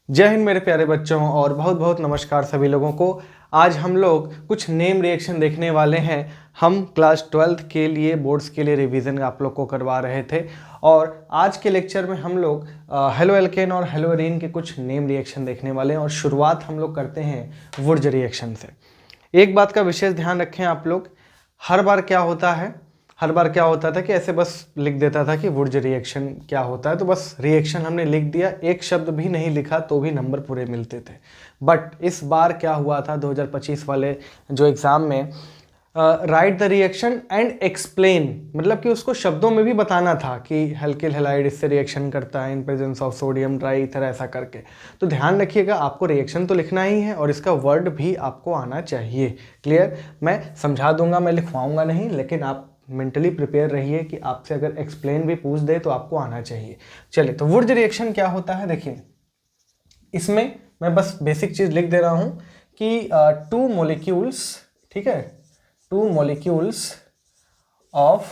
जय हिंद मेरे प्यारे बच्चों और बहुत बहुत नमस्कार सभी लोगों को। आज हम लोग कुछ नेम रिएक्शन देखने वाले हैं। हम क्लास 12th के लिए बोर्ड्स के लिए रिवीजन आप लोग को करवा रहे थे और आज के लेक्चर में हम लोग हेलो एल्केन और हेलो एरीन के कुछ नेम रिएक्शन देखने वाले हैं और शुरुआत हम लोग करते हैं वुर्ज रिएक्शन से। एक बात का विशेष ध्यान रखें आप लोग, हर बार क्या होता था कि ऐसे बस लिख देता था कि वुर्ज रिएक्शन क्या होता है, तो बस रिएक्शन हमने लिख दिया, एक शब्द भी नहीं लिखा तो भी नंबर पूरे मिलते थे। बट इस बार क्या हुआ था 2025 वाले जो एग्ज़ाम में, right the reaction and explain, मतलब कि उसको शब्दों में भी बताना था कि हल्किल हैलाइड इससे रिएक्शन करता है in presence of sodium try ether, ऐसा करके। तो ध्यान रखिएगा, आपको रिएक्शन तो लिखना ही है और इसका वर्ड भी आपको आना चाहिए। क्लियर? मैं समझा दूंगा, मैं लिखवाऊंगा नहीं, लेकिन आप मेंटली प्रिपेयर रहिए कि आपसे अगर एक्सप्लेन भी पूछ दे तो आपको आना चाहिए। चलिए, तो वुर्ज रिएक्शन क्या होता है देखिए, इसमें मैं बस बेसिक चीज लिख दे रहा हूं कि टू मॉलिक्यूल्स, ठीक है, two molecules of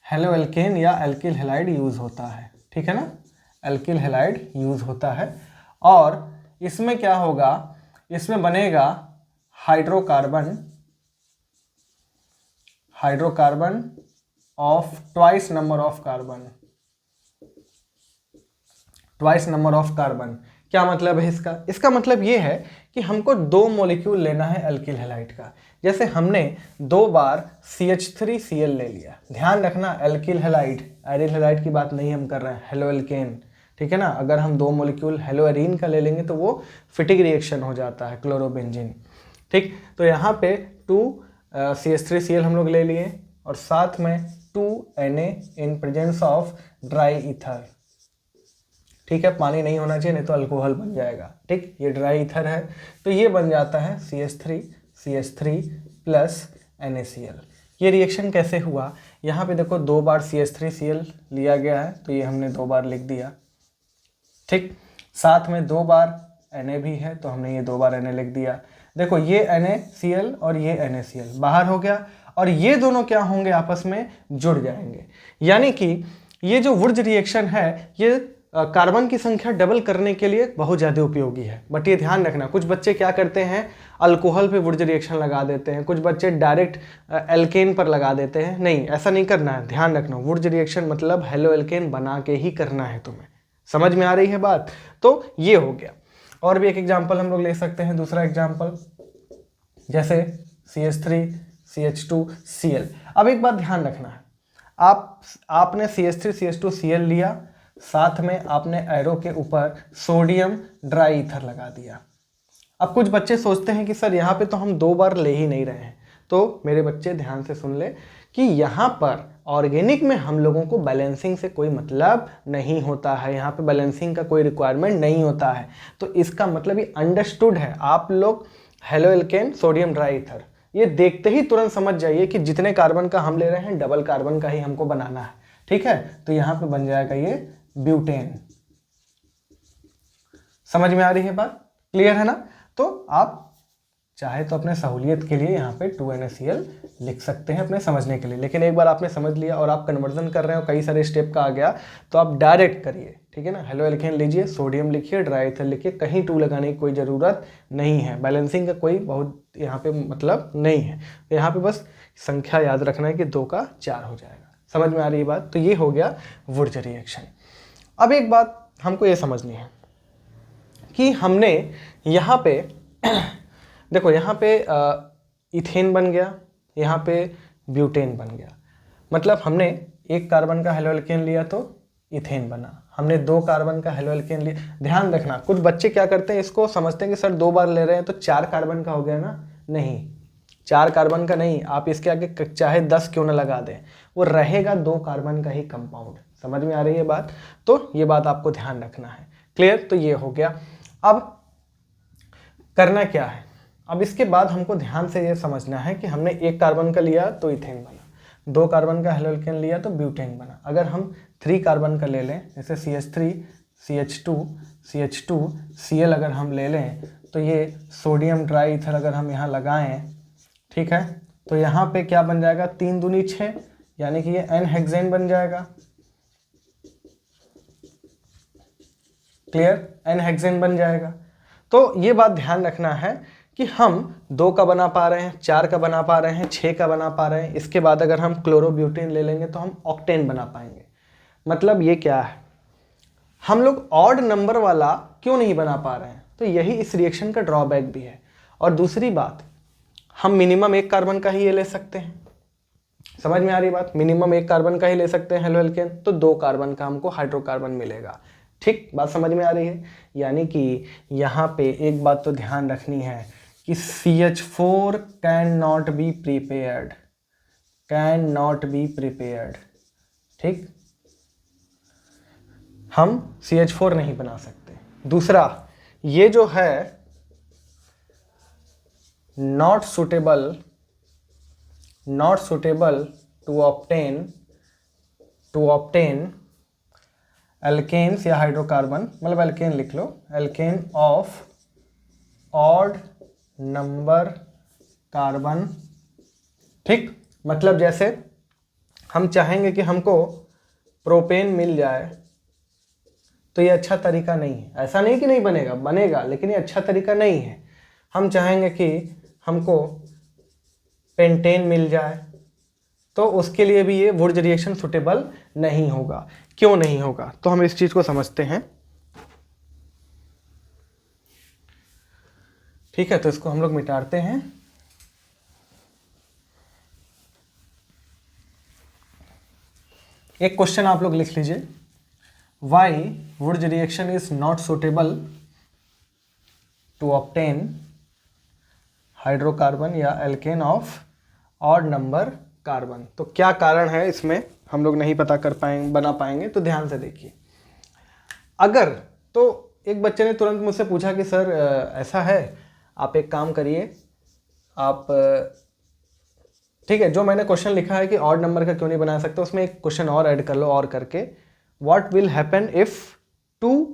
halo alkane या एल्किल हैलाइड यूज होता है, ठीक है ना, एल्किल हैलाइड यूज होता है। और इसमें क्या होगा, इसमें बनेगा hydrocarbon of twice number of carbon. क्या मतलब है इसका? इसका मतलब ये है कि हमको दो मॉलिक्यूल लेना है एल्किल हैलाइड का। जैसे हमने दो बार CH3Cl ले लिया, ध्यान रखना एल्किल हैलाइड, एरिल हैलाइड की बात नहीं हम कर रहे हैं, हेलो एल्केन, ठीक है ना। अगर हम दो मॉलिक्यूल हेलो एरीन का ले लेंगे तो वो फिटिक रिएक्शन हो जाता है, क्लोरोबेंजीन, ठीक। तो यहाँ पे 2CH3Cl हम लोग ले लिए और साथ में 2Na in presence of dry ether, ठीक है, पानी नहीं होना चाहिए नहीं तो अल्कोहल बन जाएगा, ठीक। ये ड्राई ईथर है तो ये बन जाता है CH3 प्लस NaCl। ये रिएक्शन कैसे हुआ, यहाँ पे देखो दो बार CH3Cl लिया गया है तो ये हमने दो बार लिख दिया, ठीक। साथ में दो बार Na भी है तो हमने ये दो बार Na लिख दिया। देखो ये NaCl और ये NaCl बाहर हो गया और ये दोनों क्या होंगे, आपस में जुड़ जाएंगे। यानी कि ये जो वुर्ज रिएक्शन है ये कार्बन की संख्या डबल करने के लिए बहुत ज़्यादा उपयोगी है। बट ये ध्यान रखना, कुछ बच्चे क्या करते हैं, अल्कोहल पे वुर्ज रिएक्शन लगा देते हैं, कुछ बच्चे डायरेक्ट एल्केन पर लगा देते हैं। नहीं, ऐसा नहीं करना है, ध्यान रखना, वुर्ज रिएक्शन मतलब हेलो एल्केन बना के ही करना है तुम्हें। समझ में आ रही है बात? तो ये हो गया। और भी एक एग्जाम्पल हम लोग ले सकते हैं, दूसरा एग्जाम्पल जैसे CH3CH2Cl। अब एक बात ध्यान रखना है, आपने CH3CH2Cl लिया, साथ में आपने एरो के ऊपर सोडियम ड्राई ईथर लगा दिया। अब कुछ बच्चे सोचते हैं कि सर यहाँ पे तो हम दो बार ले ही नहीं रहे हैं। तो मेरे बच्चे ध्यान से सुन ले कि यहाँ पर ऑर्गेनिक में हम लोगों को बैलेंसिंग से कोई मतलब नहीं होता है, यहाँ पे बैलेंसिंग का कोई रिक्वायरमेंट नहीं होता है। तो इसका मतलब ये अंडरस्टूड है। आप लोग halo alkane sodium dry ether ये देखते ही तुरंत समझ जाइए कि जितने कार्बन का हम ले रहे हैं डबल कार्बन का ही हमको बनाना है, ठीक है। तो यहाँ पे बन जाएगा ये ब्यूटेन। समझ में आ रही है बात? क्लियर है ना? तो आप चाहे तो अपने सहूलियत के लिए यहाँ पे 2NaCl लिख सकते हैं अपने समझने के लिए, लेकिन एक बार आपने समझ लिया और आप कन्वर्जन कर रहे हो, कई सारे स्टेप का आ गया तो आप डायरेक्ट करिए, ठीक है ना। हेलो एल्केन लीजिए, सोडियम लिखिए, ड्राई ईथर लिखिए, कहीं 2 लगाने की कोई ज़रूरत नहीं है, बैलेंसिंग का कोई बहुत यहाँ पे मतलब नहीं है। तो यहाँ पे बस संख्या याद रखना है कि 2 का 4 हो जाएगा। समझ में आ रही है बात? तो ये हो गया वुर्ज रिएक्शन। अब एक बात हमको ये समझनी है कि हमने यहाँ पे देखो, यहाँ पे इथेन बन गया, यहाँ पे ब्यूटेन बन गया, मतलब हमने एक कार्बन का हेलो एल्केन लिया तो इथेन बना, हमने दो कार्बन का हेलो एल्केन लिया। ध्यान रखना, कुछ बच्चे क्या करते हैं, इसको समझते हैं कि सर दो बार ले रहे हैं तो 4 कार्बन का हो गया ना। नहीं, 4 कार्बन का नहीं, आप इसके आगे चाहे 10 क्यों ना लगा दें, वो रहेगा 2 कार्बन का ही कंपाउंड। समझ में आ रही है बात? तो ये बात आपको ध्यान रखना है। क्लियर? तो ये हो गया। अब करना क्या है, अब इसके बाद हमको ध्यान से ये समझना है कि हमने एक कार्बन का लिया तो इथेन बना, दो कार्बन का हेलो एल्केन लिया तो ब्यूटेन बना। अगर हम 3 कार्बन का ले लें, जैसे CH3CH2CH2Cl अगर हम ले लें तो ये सोडियम ड्राई ईथर अगर हम यहाँ लगाएं, ठीक है, तो यहाँ पे क्या बन जाएगा, 3 दूनी 6, यानी कि ये N हेक्सेन बन जाएगा। क्लियर, एन हेक्सेन बन जाएगा। तो ये बात ध्यान रखना है कि हम 2 का बना पा रहे हैं, 4 का बना पा रहे हैं, 6 का बना पा रहे हैं। इसके बाद अगर हम क्लोरोब्यूटेन ले लेंगे तो हम ऑक्टेन बना पाएंगे। मतलब ये क्या है, हम लोग ऑड नंबर वाला क्यों नहीं बना पा रहे हैं, तो यही इस रिएक्शन का ड्रॉबैक भी है। और दूसरी बात, हम मिनिमम 1 कार्बन का ही ये ले सकते हैं। समझ में आ रही बात, मिनिमम 1 कार्बन का ही ले सकते हैं हेलो एल्केन, तो 2 कार्बन का हमको हाइड्रोकार्बन मिलेगा। ठीक, बात समझ में आ रही है। यानी कि यहाँ पे एक बात तो ध्यान रखनी है कि CH4 can not be prepared, can not be prepared. ठीक, हम CH4 नहीं बना सकते। दूसरा, ये जो है not suitable to obtain alkanes या हाइड्रोकार्बन, मतलब एल्केन लिख लो, alkane of odd number carbon. ठीक, मतलब जैसे हम चाहेंगे कि हमको प्रोपेन मिल जाए, तो ये अच्छा तरीका नहीं है। ऐसा नहीं कि नहीं बनेगा, बनेगा, लेकिन ये अच्छा तरीका नहीं है। हम चाहेंगे कि हमको पेंटेन मिल जाए, तो उसके लिए भी ये वुर्ज रिएक्शन सुटेबल नहीं होगा। क्यों नहीं होगा, तो हम इस चीज को समझते हैं। ठीक है, तो इसको हम लोग मिटाते हैं। एक क्वेश्चन आप लोग लिख लीजिए, why Wurtz reaction is not suitable to obtain hydrocarbon या alkane of odd number carbon. तो क्या कारण है इसमें हम लोग नहीं पता कर पाएंगे, बना पाएंगे। तो ध्यान से देखिए, अगर तो एक बच्चे ने तुरंत मुझसे पूछा कि सर ऐसा है, आप एक काम करिए, आप ठीक है, जो मैंने क्वेश्चन लिखा है कि ऑड नंबर का क्यों नहीं बना सकते, उसमें एक क्वेश्चन और ऐड कर लो और करके, what will happen if 2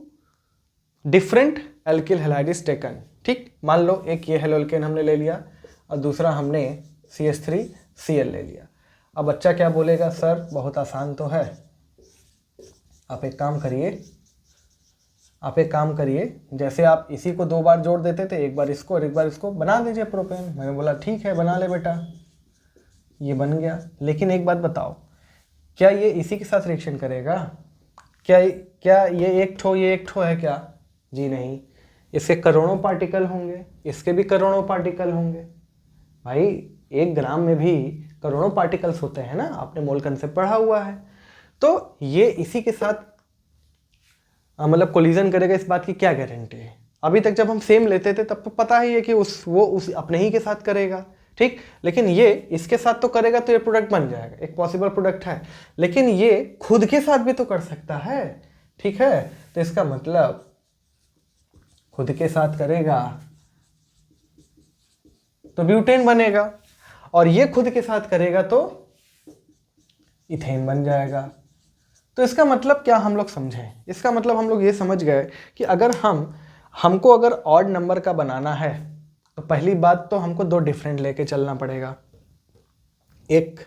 different alkyl halide is taken. ठीक, मान लो एक ये हेलो एल्केन हमने ले लिया और दूसरा हमने CH3Cl ले लिया। अब बच्चा क्या बोलेगा, सर बहुत आसान तो है, आप एक काम करिए, जैसे आप इसी को 2 बार जोड़ देते थे, एक बार इसको और एक बार इसको, बना दीजिए प्रोपेन। मैंने बोला ठीक है, बना ले बेटा, ये बन गया। लेकिन एक बात बताओ, क्या ये इसी के साथ रिएक्शन करेगा? क्या ये एक ठो है क्या? जी नहीं, इसके करोड़ों पार्टिकल होंगे, इसके भी करोड़ों पार्टिकल होंगे। भाई 1 ग्राम में भी करोड़ों पार्टिकल्स होते हैं ना, आपने मोल कंसेप्ट पढ़ा हुआ है। तो ये इसी के साथ मतलब कोलिजन करेगा, इस बात की क्या गारंटी है? अभी तक जब हम सेम लेते थे तब तो पता ही है कि वो अपने ही के साथ करेगा। ठीक, लेकिन ये इसके साथ तो करेगा तो ये प्रोडक्ट बन जाएगा, एक पॉसिबल प्रोडक्ट है। लेकिन ये खुद के साथ भी तो कर सकता है। ठीक है, तो इसका मतलब खुद के साथ करेगा तो ब्यूटेन बनेगा, और ये खुद के साथ करेगा तो इथेन बन जाएगा। तो इसका मतलब क्या हम लोग समझें? इसका मतलब हम लोग ये समझ गए कि अगर हमको अगर ऑड नंबर का बनाना है, तो पहली बात तो हमको 2 डिफरेंट लेके चलना पड़ेगा, एक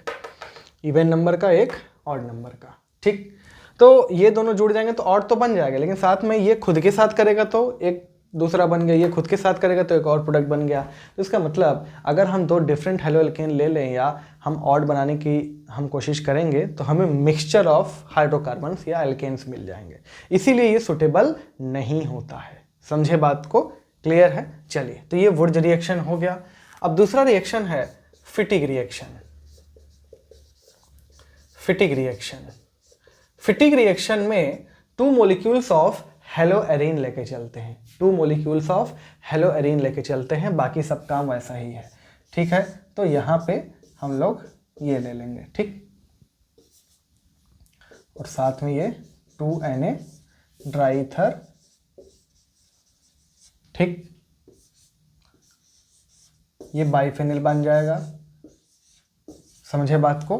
इवन नंबर का, एक ऑड नंबर का। ठीक, तो ये दोनों जुड़ जाएंगे तो ऑड तो बन जाएगा, लेकिन साथ में ये खुद के साथ करेगा तो एक दूसरा बन गया, ये खुद के साथ करेगा तो एक और प्रोडक्ट बन गया। तो इसका मतलब अगर हम 2 डिफरेंट हेलो एल्केन ले लें या हम ऑड बनाने की हम कोशिश करेंगे तो हमें मिक्सचर ऑफ हाइड्रोकार्बन्स या एल्केन्स मिल जाएंगे, इसीलिए ये सुटेबल नहीं होता है। समझे बात को? क्लियर है? चलिए, तो ये वुर्ज रिएक्शन हो गया। अब दूसरा रिएक्शन है फिटिग रिएक्शन। फिटिग रिएक्शन में 2 मॉलिक्यूल्स ऑफ हेलो एरीन लेके चलते हैं, 2 मॉलिक्यूल्स ऑफ हेलो एरीन लेके चलते हैं, बाकी सब काम वैसा ही है। ठीक है, तो यहाँ पे हम लोग ये ले लेंगे। ठीक, और साथ में ये 2Na ड्राईथर। ठीक, ये बाइफेनिल बन जाएगा। समझे बात को?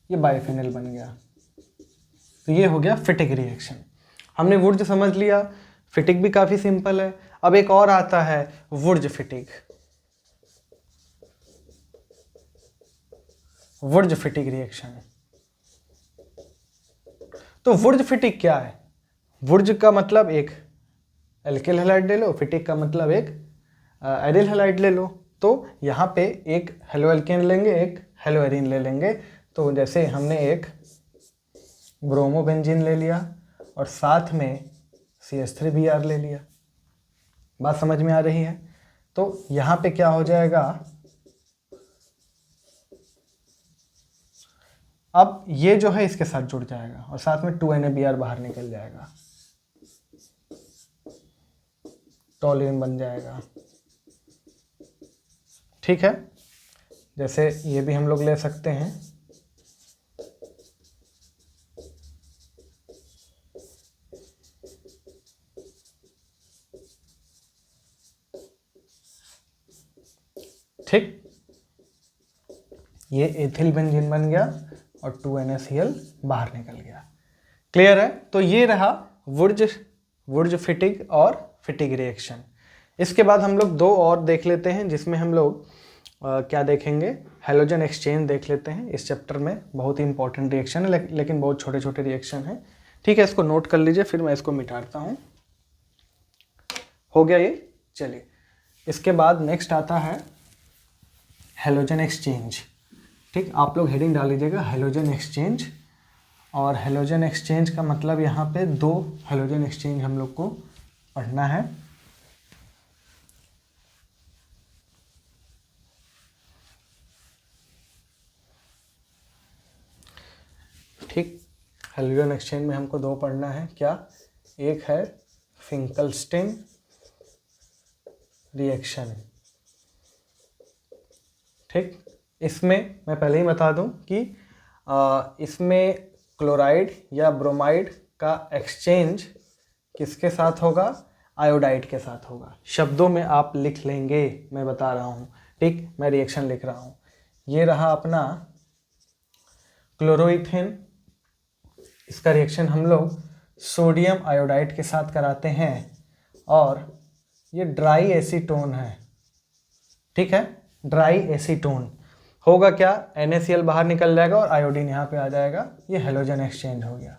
ये बाइफेनिल बन गया। तो ये हो गया फिटिग रिएक्शन। हमने वुर्ज समझ लिया, फिटिग भी काफी सिंपल है। अब एक और आता है वुर्ज फिटिग। वुर्ज फिटिग रिएक्शन। तो वुर्ज फिटिग क्या है? वुर्ज का मतलब एक एल्किल हैलाइड ले लो, फिटिक का मतलब एक एरिल हैलाइड ले लो। तो यहाँ पे एक हेलोएल्केन लेंगे, एक हेलोएरिन ले लेंगे। तो जैसे हमने एक ब्रोमोबेंजीन ले लिया और साथ में CH3Br ले लिया। बात समझ में आ रही है? तो यहाँ पे क्या हो जाएगा, अब ये जो है इसके साथ जुड़ जाएगा और साथ में 2NaBr बाहर निकल जाएगा, टॉलिन बन जाएगा। ठीक है, जैसे ये भी हम लोग ले सकते हैं। ठीक, ये एथिल बेंजीन बन गया और 2NaCl बाहर निकल गया। क्लियर है? तो ये रहा वुर्ज फिटिग और फिटिग रिएक्शन। इसके बाद हम लोग दो और देख लेते हैं, जिसमें हम लोग क्या देखेंगे, हेलोजन एक्सचेंज देख लेते हैं। इस चैप्टर में बहुत ही इंपॉर्टेंट रिएक्शन है, लेकिन बहुत छोटे छोटे रिएक्शन है। ठीक है, इसको नोट कर लीजिए, फिर मैं इसको मिटाता हूँ। हो गया ये। चलिए, इसके बाद नेक्स्ट आता है हेलोजन एक्सचेंज। ठीक, आप लोग हेडिंग डाल लीजिएगा हेलोजन एक्सचेंज। और हेलोजन एक्सचेंज का मतलब यहाँ पे दो हेलोजन एक्सचेंज हम लोग को पढ़ना है। ठीक, हेलोजन एक्सचेंज में हमको दो पढ़ना है। क्या? एक है फिंकलस्टीन रिएक्शन। ठीक, इसमें मैं पहले ही बता दूं कि इसमें क्लोराइड या ब्रोमाइड का एक्सचेंज किसके साथ होगा? आयोडाइड के साथ होगा। शब्दों में आप लिख लेंगे, मैं बता रहा हूँ। ठीक, मैं रिएक्शन लिख रहा हूँ। ये रहा अपना क्लोरोइथेन। इसका रिएक्शन हम लोग सोडियम आयोडाइड के साथ कराते हैं और ये ड्राई एसीटोन है। ठीक है, ड्राई एसीटोन होगा क्या? NaCl बाहर निकल जाएगा और आयोडीन यहाँ पे आ जाएगा। ये हेलोजन एक्सचेंज हो गया।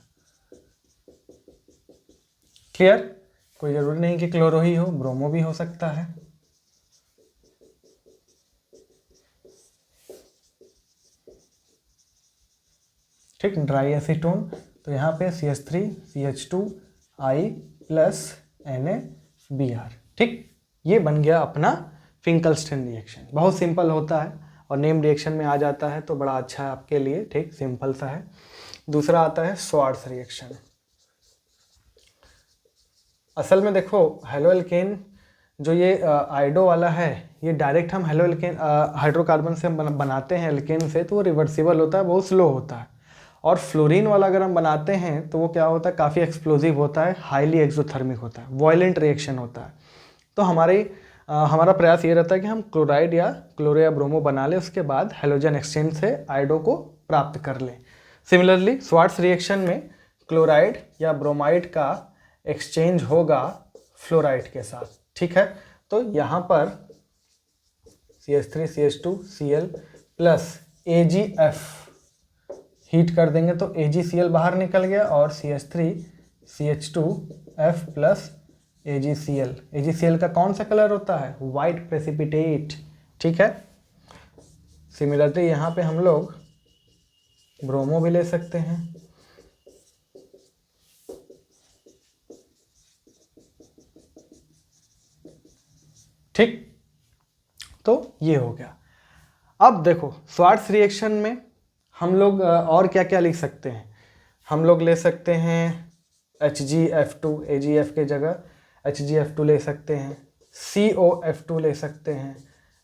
क्लियर? कोई जरूरी नहीं कि क्लोरो ही हो, ब्रोमो भी हो सकता है। ठीक, ड्राई एसीटोन। तो यहाँ पे CH3CH2I प्लस NaBr। ठीक, ये बन गया अपना फिंकलस्टीन रिएक्शन। बहुत सिंपल होता है और नेम रिएक्शन में आ जाता है तो बड़ा अच्छा है आपके लिए। ठीक, सिंपल सा है। दूसरा आता है स्वार्ट्स रिएक्शन। असल में देखो, हेलोएल्केन जो ये आइडो वाला है, ये डायरेक्ट हम हेलोएल्केन हाइड्रोकार्बन से हम बनाते हैं एल्केन से, तो वो रिवर्सिबल होता है, बहुत स्लो होता है। और फ्लोरीन वाला अगर हम बनाते हैं तो वो क्या होता है, काफ़ी एक्सप्लोजिव होता है, हाईली एक्सोथर्मिक होता है, वॉयलेंट रिएक्शन होता है। तो हमारा प्रयास ये रहता है कि हम क्लोराइड या क्लोरो या ब्रोमो बना लें, उसके बाद हेलोजन एक्सचेंज से आइडो को प्राप्त कर लें। सिमिलरली स्वार्ट्स रिएक्शन में क्लोराइड या ब्रोमाइड का एक्सचेंज होगा फ्लोराइड के साथ। ठीक है, तो यहाँ पर CH3CH2Cl प्लस AgF हीट कर देंगे तो AgCl बाहर निकल गया और CH3CH2F प्लस AgCl। AgCl का कौन सा कलर होता है? White precipitate. ठीक है, सिमिलरली यहाँ पे हम लोग ब्रोमो भी ले सकते हैं। ठीक, तो ये हो गया। अब देखो, स्वार्ट्स रिएक्शन में हम लोग और क्या क्या लिख सकते हैं? हम लोग ले सकते हैं HgF2, AgF के जगह HgF2 ले सकते हैं, COF2 ले सकते हैं,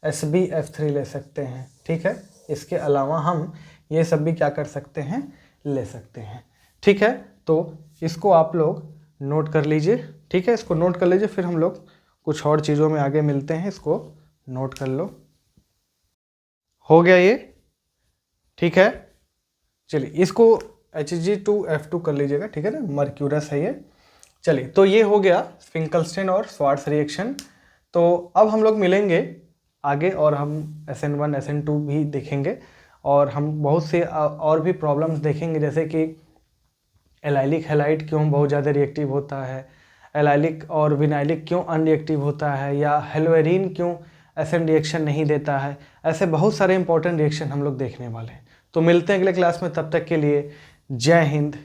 SbF3 ले सकते हैं। ठीक है, इसके अलावा हम ये सब भी क्या कर सकते हैं? ले सकते हैं। ठीक है, तो इसको आप लोग नोट कर लीजिए। ठीक है, इसको नोट कर लीजिए, फिर हम लोग कुछ और चीज़ों में आगे मिलते हैं। इसको नोट कर लो। हो गया ये? ठीक है, चलिए इसको Hg2F2 कर लीजिएगा। ठीक है ना, मर्क्यूरस है ये। चलिए, तो ये हो गया फिंकलस्टीन और स्वार्ट्स रिएक्शन। तो अब हम लोग मिलेंगे आगे और हम SN1 SN2 भी देखेंगे और हम बहुत से और भी प्रॉब्लम्स देखेंगे, जैसे कि एलाइलिक हैलाइड क्यों बहुत ज़्यादा रिएक्टिव होता है, एलाइलिक और विनाइलिक क्यों अनरिएक्टिव होता है, या हेलोएरिन क्यों एसिड रिएक्शन नहीं देता है। ऐसे बहुत सारे इंपॉर्टेंट रिएक्शन हम लोग देखने वाले हैं। तो मिलते हैं अगले क्लास में, तब तक के लिए जय हिंद,